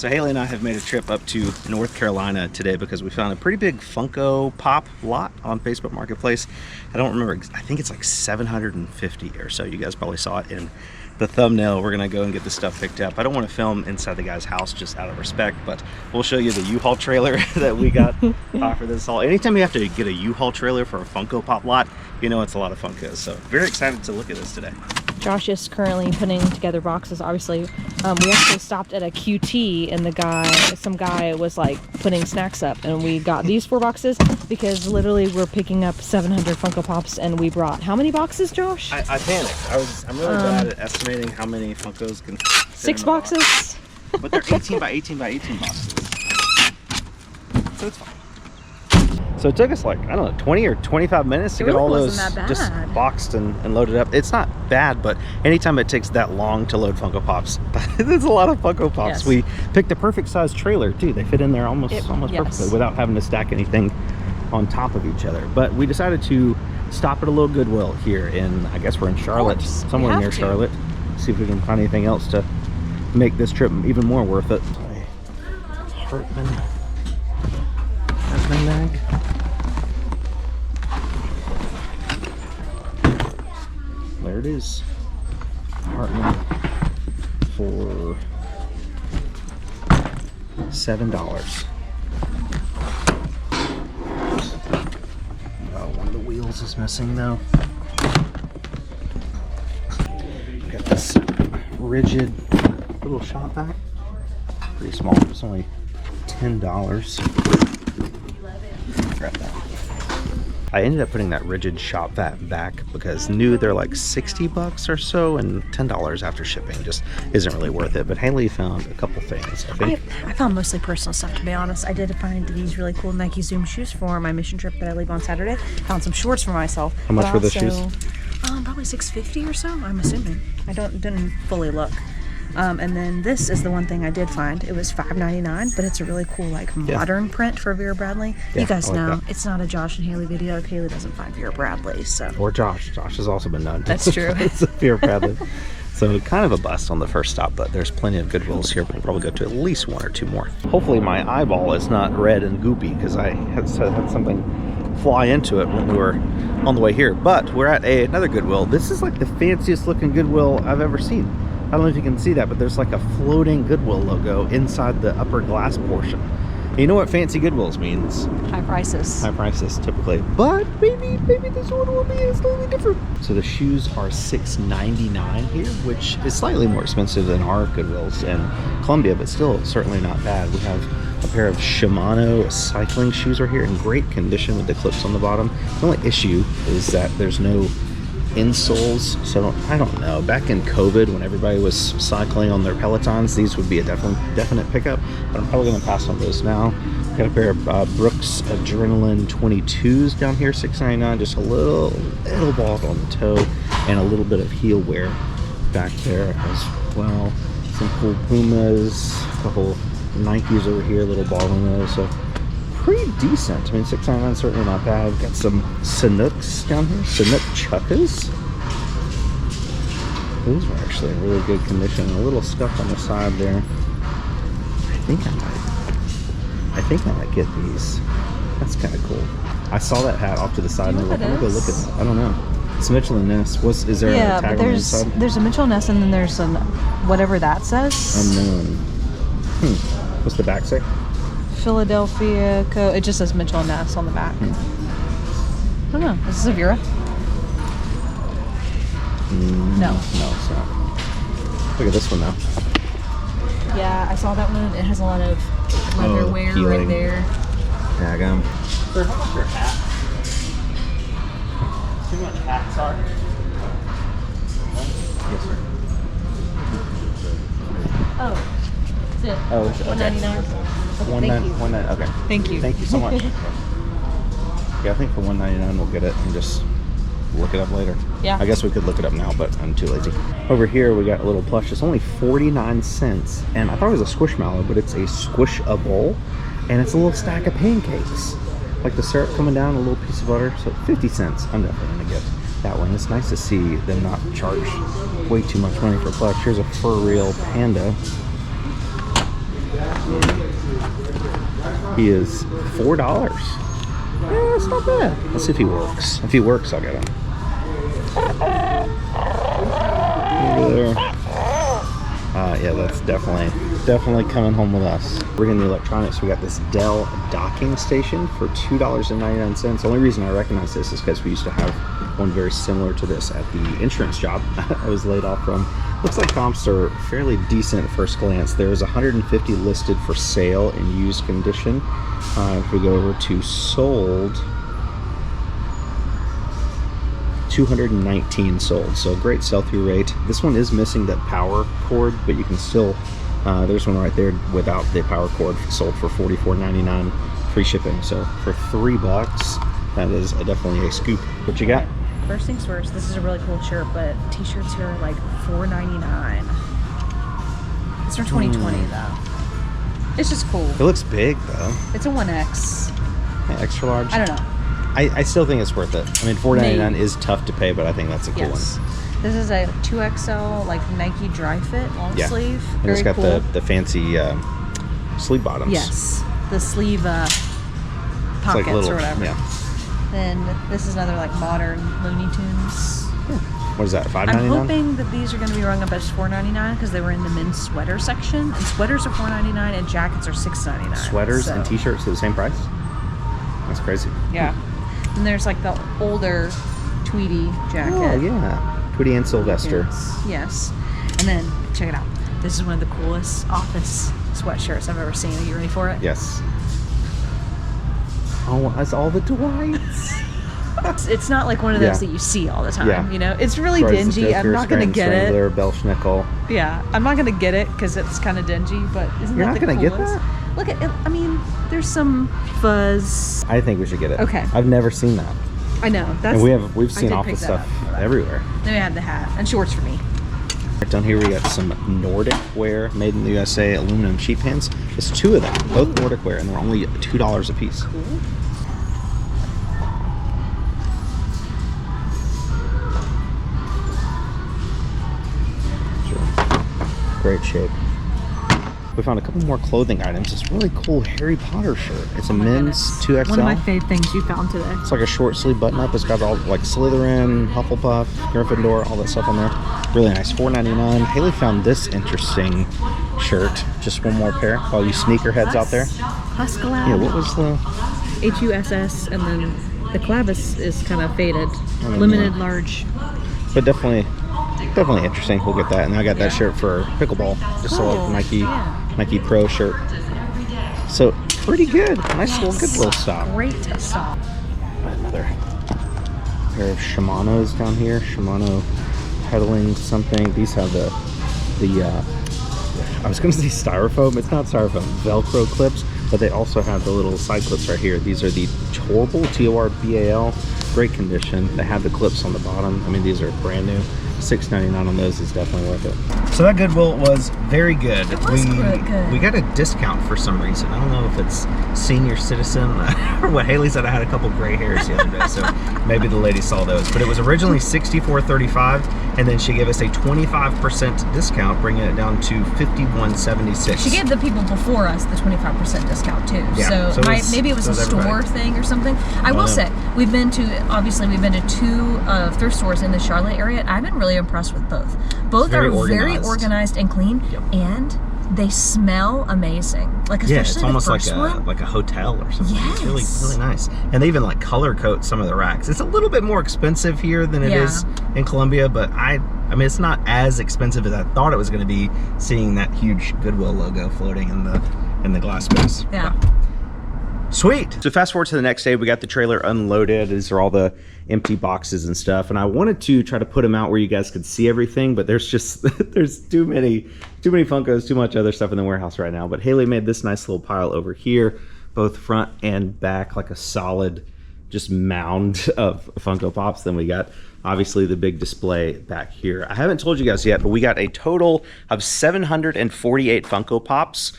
So Haley and I have made a trip up to North Carolina today because we found a pretty big Funko Pop lot on Facebook Marketplace. I don't remember, I think it's like 750 or so. You guys probably saw it in the thumbnail. We're gonna go and get this stuff picked up. I don't want to film inside the guy's house just out of respect, but we'll show you the U-Haul trailer that we got for this haul. Anytime you have to get a U-Haul trailer for a Funko Pop lot, you know it's a lot of Funkos. So very excited to look at this today. Josh is currently putting together boxes. Obviously, we actually stopped at a QT and some guy was like putting snacks up, and we got these 4 boxes because literally we're picking up 700 Funko Pops, and we brought how many boxes, Josh? I panicked. I'm really bad at estimating how many Funkos can fit 6 boxes. Box. But they're 18 by 18 by 18 boxes. So it's fine. So it took us like, I don't know, 20 or 25 minutes to get all those just boxed and loaded up. It's not bad, but anytime it takes that long to load Funko Pops, there's a lot of Funko Pops. Yes. We picked the perfect size trailer too. They fit in there almost perfectly without having to stack anything on top of each other. But we decided to stop at a little Goodwill here in, I guess we're in Charlotte, somewhere near Charlotte. See if we can find anything else to make this trip even more worth it. Hartman bag. There it is. Hartman for $7. Oh, one of the wheels is missing though. Got this rigid little shop vac. Pretty small. It's only $10. Grab that. I ended up putting that rigid shop vac back because knew they're like 60 bucks or so, and $10 after shipping just isn't really worth it. But Haley found a couple things. I found mostly personal stuff, to be honest. I did find these really cool Nike Zoom shoes for my mission trip that I leave on Saturday. Found some shorts for myself. How much were the shoes? Probably $6.50 or so, I'm assuming. I didn't fully look. And then this is the one thing I did find. It was $5.99, but it's a really cool, like, modern print for Vera Bradley. Yeah, you guys know it's not a Josh and Haley video if Haley doesn't find Vera Bradley. So. Or Josh. Josh has also been done. That's true. It's a Vera Bradley. So kind of a bust on the first stop, but there's plenty of Goodwills here. We'll probably go to at least 1 or 2 more. Hopefully my eyeball is not red and goopy because I had something fly into it when we were on the way here. But we're at another Goodwill. This is like the fanciest looking Goodwill I've ever seen. I don't know if you can see that, but there's like a floating Goodwill logo inside the upper glass portion. And you know what fancy Goodwills means? High prices. High prices, typically. But maybe this one will be slightly different. So the shoes are $6.99 here, which is slightly more expensive than our Goodwills in Columbia, but still certainly not bad. We have a pair of Shimano cycling shoes right here in great condition with the clips on the bottom. The only issue is that there's no insoles, so I don't know. Back in COVID, when everybody was cycling on their Pelotons, these would be a definite pickup, but I'm probably going to pass on those now. Got a pair of Brooks Adrenaline 22s down here, $6.99, just a little bald on the toe, and a little bit of heel wear back there as well. Some cool Pumas, a couple Nikes over here, a little bald on those, so pretty decent. I mean, $6.99 certainly not bad. Got some Sanooks down here, Sanook Chukkas. Those were actually in really good condition. A little scuff on the side there. I think I might get these. That's kind of cool. I saw that hat off to the side and I was like, I'm gonna go look at that. I don't know. It's Mitchell and Ness. Is there a tag on the inside? There's a Mitchell Ness, and then there's some whatever that says. Unknown. What's the back say? Philadelphia it just says Mitchell and Ness on the back. I don't know. Is this a Vera? No, it's not. Look at this one now. Yeah, I saw that one. It has a lot of leather wear right there. Tag them. Sir, how much your hat? See how much hats are? Yes, sir. Oh, that's it. Oh, it's $1.99. Okay. Thank you. Thank you so much. Yeah, I think for $1.99 we'll get it and just look it up later. Yeah. I guess we could look it up now, but I'm too lazy. Over here we got a little plush. It's only 49 cents, and I thought it was a Squishmallow, but it's a Squish-a-Bowl, and it's a little stack of pancakes. Like the syrup coming down, a little piece of butter, so 50 cents. I'm definitely gonna get that one. It's nice to see them not charge way too much money for plush. Here's a fur real panda. He is $4. Yeah, it's not bad. Let's see if he works. If he works, I'll get him. Over there. Yeah, that's definitely coming home with us. We're getting the electronics. We got this Dell docking station for $2.99. The only reason I recognize this is because we used to have one very similar to this at the insurance job I was laid off from. Looks like comps are fairly decent at first glance. There's 150 listed for sale in used condition. If we go over to sold, 219 sold, so great sell-through rate. This one is missing that power cord, but you can still, there's one right there without the power cord, sold for $44.99, free shipping. So for $3, that is definitely a scoop. What you got? First things first, this is a really cool shirt, but t-shirts here are like $4.99. It's from 2020 though. It's just cool. It looks big though. It's a 1X. Yeah, extra large. I don't know. I still think it's worth it. I mean, $4.99 is tough to pay, but I think that's a cool one. This is a 2XL like Nike dry fit long sleeve. And it's got cool. the fancy sleeve bottoms. Yes, the sleeve pockets like little, or whatever. Yeah. Then this is another like modern Looney Tunes. What is that, $5.99? I'm hoping that these are going to be rung up as $4.99 because they were in the men's sweater section. And sweaters are $4.99 and jackets are $6.99. Sweaters and t-shirts are the same price? That's crazy. Yeah. And there's like the older Tweety jacket. Oh, yeah. Tweety and Sylvester. Yes. And then, check it out. This is one of the coolest office sweatshirts I've ever seen. Are you ready for it? Yes. Oh, that's all the Dwights. It's not like one of those that you see all the time, you know? It's really dingy. I'm not going to get Strangler, Belschnickel. Yeah, I'm not going to get it because it's kind of dingy, but isn't You're that not the going to coolest? get that? Look at it. I mean, there's some fuzz. I think we should get it. Okay. I've never seen that. I know. That's, and we've seen I did office pick that stuff up. everywhere. Then we have the hat and shorts for me. Right down here we got some Nordic wear, made in the USA aluminum sheet pans. It's two of them, both Nordic wear, and they're only $2 a piece. Cool. Great shape. We found a couple more clothing items. This really cool Harry Potter shirt. It's a men's 2XL. One of my fave things you found today. It's like a short sleeve button up. It's got all like Slytherin, Hufflepuff, Gryffindor, all that stuff on there. Really nice. $4.99. Haley found this interesting shirt. Just one more pair. All you sneakerheads out there. Huskalab. Yeah, what was the HUSS, and then the clavis is kind of faded. know. Limited large. But definitely interesting. We'll get that. And I got that shirt for pickleball. Just a little Nike Pro shirt. So pretty good. Nice little Goodwill stop. Great stop. Another pair of Shimano's down here. Shimano pedaling something. These have the I was going to say styrofoam. It's not styrofoam. Velcro clips. But they also have the little side clips right here. These are the Torbal, T-O-R-B-A-L. Great condition. They have the clips on the bottom. I mean, these are brand new. $6.99 on those is definitely worth it. So that Goodwill was very good. It was good. We got a discount for some reason. I don't know if it's senior citizen or what. Haley said I had a couple gray hairs the other day, so maybe the lady saw those. But it was originally $64.35, and then she gave us a 25% discount, bringing it down to $51.76. She gave the people before us the 25% discount too. Yeah, so maybe it was a store thing or something. I will say we've been to two thrift stores in the Charlotte area. I've been really impressed with both. Both are very organized and clean, and they smell amazing. Like especially it's almost the first one. like a hotel or something. Yes. It's really nice. And they even like color coat some of the racks. It's a little bit more expensive here than it is in Columbia, but I mean it's not as expensive as I thought it was going to be, seeing that huge Goodwill logo floating in the glass space. Yeah. Sweet. So fast forward to the next day, we got the trailer unloaded. These are all the empty boxes and stuff. And I wanted to try to put them out where you guys could see everything, but there's just, there's too many Funkos, too much other stuff in the warehouse right now. But Haley made this nice little pile over here, both front and back, like a solid just mound of Funko Pops. Then we got obviously the big display back here. I haven't told you guys yet, but we got a total of 748 Funko Pops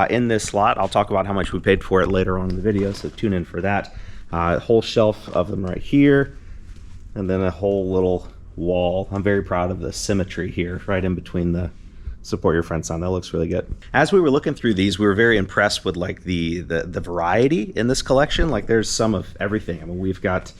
in this lot. I'll talk about how much we paid for it later on in the video, so tune in for that. A whole shelf of them right here, and then a whole little wall. I'm very proud of the symmetry here, right in between the support your friend's son. That looks really good. As we were looking through these, we were very impressed with like the variety in this collection. Like there's some of everything. I mean, we've got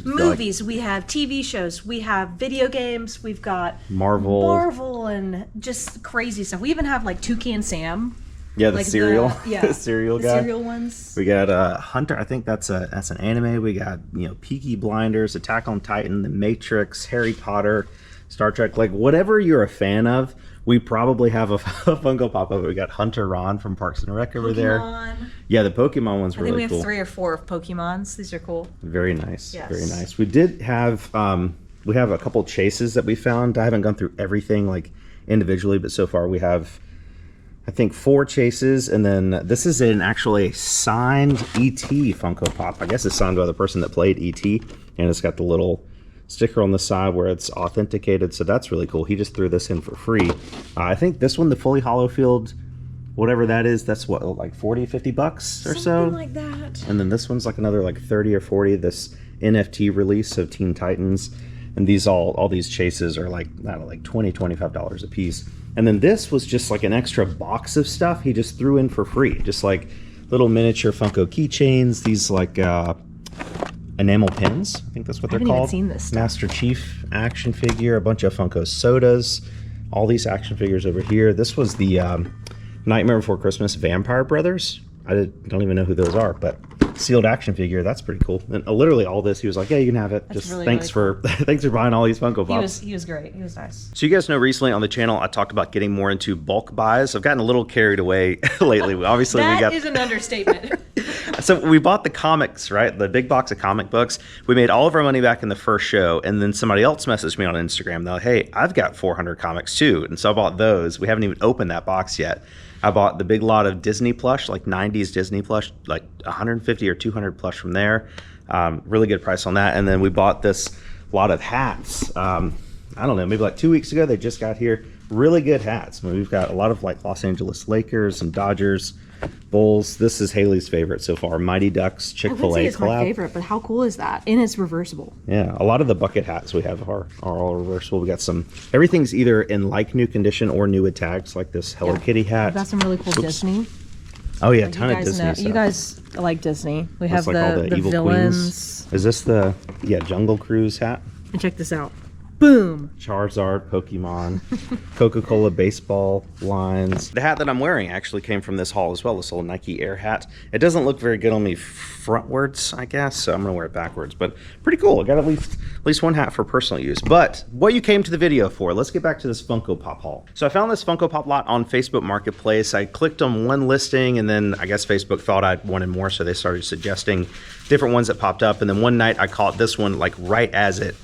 movies, we have TV shows, we have video games, we've got Marvel and just crazy stuff. We even have like Toucan Sam. Yeah, the cereal. The cereal guy. Cereal ones. We got Hunter. I think that's an anime. We got, you know, Peaky Blinders, Attack on Titan, The Matrix, Harry Potter, Star Trek. Like whatever you're a fan of, we probably have a Funko Pop of it. We got Hunter Ron from Parks and Rec over there. Yeah, the Pokemon one's really cool. I think we have 3 or 4 of Pokemons. These are cool. Very nice. Yes. Very nice. We did have we have a couple chases that we found. I haven't gone through everything like individually, but so far we have, I think, 4 chases, and then this is actually a signed E.T. Funko Pop. I guess it's signed by the person that played E.T., and it's got the little sticker on the side where it's authenticated, so that's really cool. He just threw this in for free. I think this one, the fully hollow field, whatever that is, that's what, like 40, 50 bucks or so? Something like that. And then this one's like another like 30 or 40, this NFT release of Teen Titans. And these all these chases are like, I don't know, like $20, $25 a piece. And then this was just like an extra box of stuff he just threw in for free. Just like little miniature Funko keychains, these like enamel pins. I think that's what they're called. I haven't even seen this stuff. Master Chief action figure, a bunch of Funko sodas, all these action figures over here. This was the Nightmare Before Christmas Vampire Brothers. I don't even know who those are, but sealed action figure, that's pretty cool. And literally all this, he was like, yeah, you can have it. That's just really, thanks really cool. Thanks for buying all these Funko Pops. He was great. He was nice. So you guys know recently on the channel I talked about getting more into bulk buys. I've gotten a little carried away lately. Obviously that is an understatement. So we bought the comics, right? The big box of comic books. We made all of our money back in the first show, and then somebody else messaged me on Instagram. They're like, hey, I've got 400 comics too. And so I bought those. We haven't even opened that box yet. I bought the big lot of Disney plush, like 90s Disney plush, like 150 or 200 plush from there. Really good price on that. And then we bought this lot of hats. I don't know, maybe like 2 weeks ago. They just got here. Really good hats. I mean, we've got a lot of like Los Angeles Lakers and Dodgers, Bulls. This is Haley's favorite so far. Mighty Ducks, Chick-fil-A collab. I would say it's my favorite, but how cool is that? And it's reversible. Yeah, a lot of the bucket hats we have are all reversible. We got some, everything's either in like new condition or new with tags, like this Hello Kitty hat. We've got some really cool Disney. Oh yeah, a ton of Disney stuff. You guys like Disney. We have like the evil villains. Queens. Is this the Jungle Cruise hat? And check this out. Boom! Charizard, Pokemon, Coca-Cola baseball lines. The hat that I'm wearing actually came from this haul as well, this little Nike Air hat. It doesn't look very good on me frontwards, I guess, so I'm gonna wear it backwards, but pretty cool. I got at least one hat for personal use. But what you came to the video for, let's get back to this Funko Pop haul. So I found this Funko Pop lot on Facebook Marketplace. I clicked on one listing, and then I guess Facebook thought I wanted more, so they started suggesting different ones that popped up. And then one night I caught this one like right as it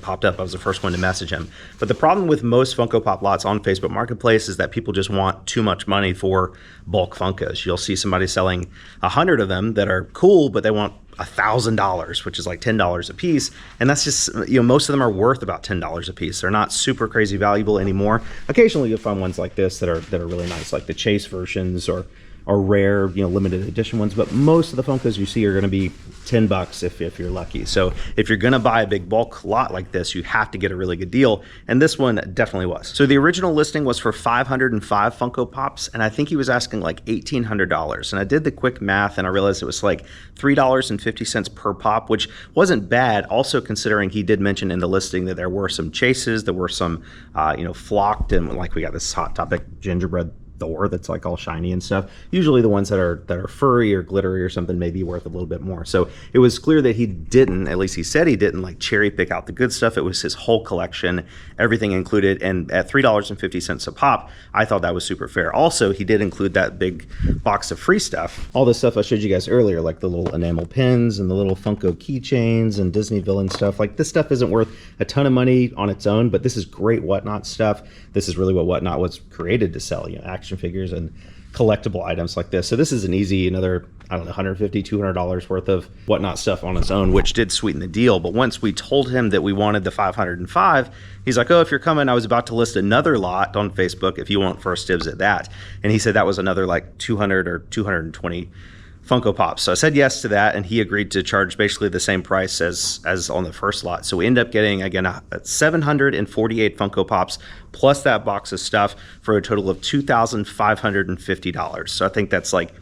popped up. I was the first one to message him. But the problem with most Funko Pop lots on Facebook Marketplace is that people just want too much money for bulk Funkos. You'll see somebody selling 100 of them that are cool, but they want $1,000, which is like $10 a piece. And that's just, most of them are worth about $10 a piece. They're not super crazy valuable anymore. Occasionally you'll find ones like this that are really nice, like the Chase versions or rare, limited edition ones, but most of the Funkos you see are going to be $10 if you're lucky. So if you're going to buy a big bulk lot like this, you have to get a really good deal, and this one definitely was. So the original listing was for 505 Funko Pops, and I think he was asking like $1,800. And I did the quick math, and I realized it was like $3.50 per pop, which wasn't bad. Also considering he did mention in the listing that there were some chases, there were some, flocked, and like we got this Hot Topic gingerbread Thor that's like all shiny and stuff. Usually the ones that are furry or glittery or something may be worth a little bit more. So it was clear that he didn't, at least he said he didn't, like cherry pick out the good stuff. It was his whole collection, everything included. And at $3.50 a pop, I thought that was super fair. Also, he did include that big box of free stuff. All the stuff I showed you guys earlier, like the little enamel pins and the little Funko keychains and Disney villain stuff. Like this stuff isn't worth a ton of money on its own, but this is great Whatnot stuff. This is really what Whatnot was created to sell, action figures and collectible items like this. So this is an easy, another, I don't know, $150, $200 worth of Whatnot stuff on its own, which did sweeten the deal. But once we told him that we wanted the 505, he's like, oh, if you're coming, I was about to list another lot on Facebook if you want first dibs at that. And he said that was another like 200 or 220 Funko Pops. So I said yes to that, and he agreed to charge basically the same price as on the first lot. So we end up getting, again, 748 Funko Pops plus that box of stuff for a total of $2,550. So I think that's like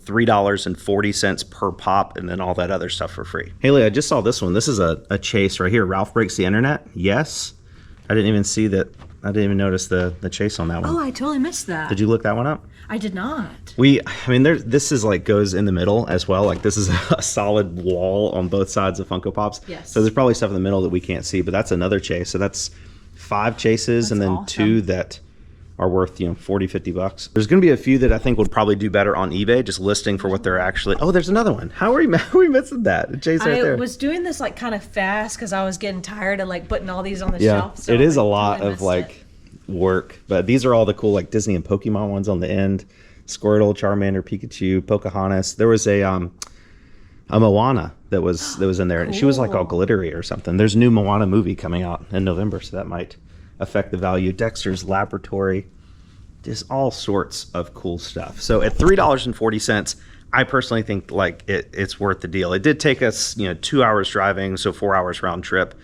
$3.40 per pop, and then all that other stuff for free. Haley, I just saw this one. This is a chase right here. Ralph Breaks the Internet. Yes. I didn't even see that. I didn't even notice the chase on that one. Oh, I totally missed that. Did you look that one up? I did not. I mean, this is like goes in the middle as well. Like this is a solid wall on both sides of Funko Pops. Yes. So there's probably stuff in the middle that we can't see, but that's another chase. So that's 5 chases, and then awesome. 2 that are worth, $40, $50. There's going to be a few that I think would probably do better on eBay, just listing for what they're actually. Oh, there's another one. How are we missing that? A chase right there. I was doing this like kind of fast because I was getting tired of like putting all these on the shelf. So it is a lot of like work, but these are all the cool like Disney and Pokemon ones on the end. Squirtle, Charmander, Pikachu, Pocahontas. There was a Moana that was in there, and she was like all glittery or something. There's a new Moana movie coming out in November, so that might affect the value. Dexter's Laboratory, just all sorts of cool stuff. So at $3.40, I personally think like it's worth the deal. It did take us 2 hours driving, so 4 hours round trip,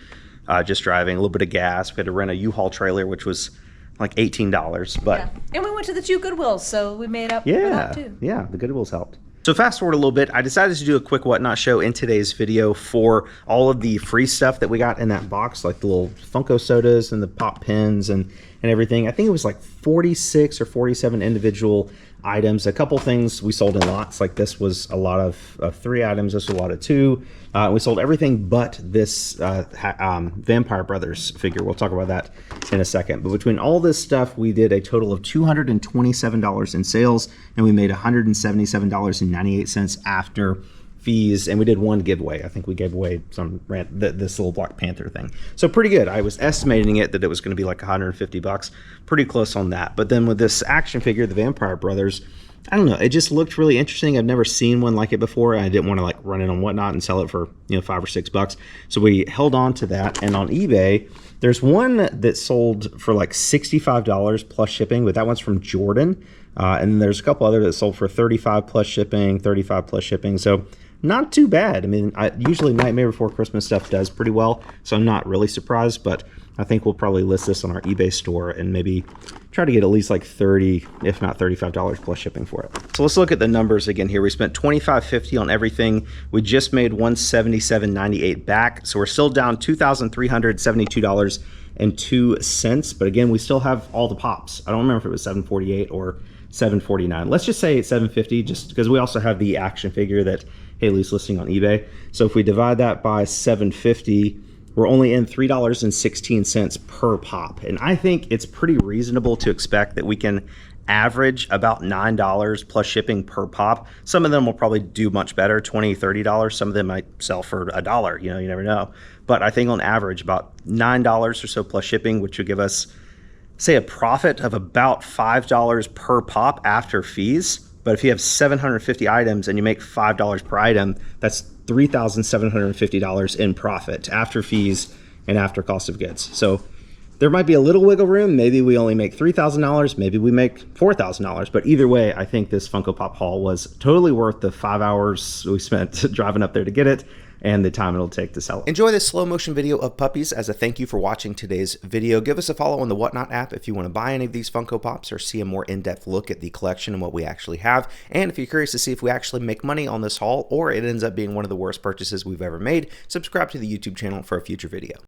just driving, a little bit of gas. We had to rent a U-Haul trailer, which was like $18, but and we went to the 2 Goodwills, so we made up for that too. Yeah, the Goodwills helped. So fast forward a little bit, I decided to do a quick Whatnot show in today's video for all of the free stuff that we got in that box, like the little Funko sodas and the pop pins and everything. I think it was like 46 or 47 individual items. A couple things we sold in lots, like this was a lot of 3 items, this was a lot of 2. We sold everything but this Vampire Brothers figure. We'll talk about that in a second. But between all this stuff, we did a total of $227 in sales, and we made $177.98 after fees, and we did one giveaway. I think we gave away this little Black Panther thing. So pretty good. I was estimating that it was going to be like $150, pretty close on that. But then with this action figure, the Vampire Brothers, I don't know, it just looked really interesting. I've never seen one like it before, and I didn't want to like run it on Whatnot and sell it for $5 or $6. So we held on to that, and on eBay, there's one that sold for like $65 plus shipping, but that one's from Jordan. And there's a couple other that sold for $35 plus shipping, $35 plus shipping. So not too bad. I mean, usually Nightmare Before Christmas stuff does pretty well, so I'm not really surprised, but I think we'll probably list this on our eBay store and maybe try to get at least like $30, if not $35 plus shipping for it. So let's look at the numbers again here. We spent $25.50 on everything. We just made $177.98 back, so we're still down $2,372.02. But again, we still have all the pops. I don't remember if it was $748 or $749. Let's just say it's $750, just because we also have the action figure that Haley's listing on eBay. So if we divide that by $750, we're only in $3.16 per pop. And I think it's pretty reasonable to expect that we can average about $9 plus shipping per pop. Some of them will probably do much better, $20, $30. Some of them might sell for $1, you never know. But I think on average about $9 or so plus shipping, which would give us, say, a profit of about $5 per pop after fees. But if you have 750 items and you make $5 per item, that's $3,750 in profit after fees and after cost of goods. So there might be a little wiggle room. Maybe we only make $3,000, maybe we make $4,000. But either way, I think this Funko Pop haul was totally worth the 5 hours we spent driving up there to get it and the time it'll take to sell it. Enjoy this slow motion video of puppies as a thank you for watching today's video. Give us a follow on the Whatnot app if you want to buy any of these Funko Pops or see a more in-depth look at the collection and what we actually have. And if you're curious to see if we actually make money on this haul or it ends up being one of the worst purchases we've ever made, subscribe to the YouTube channel for a future video.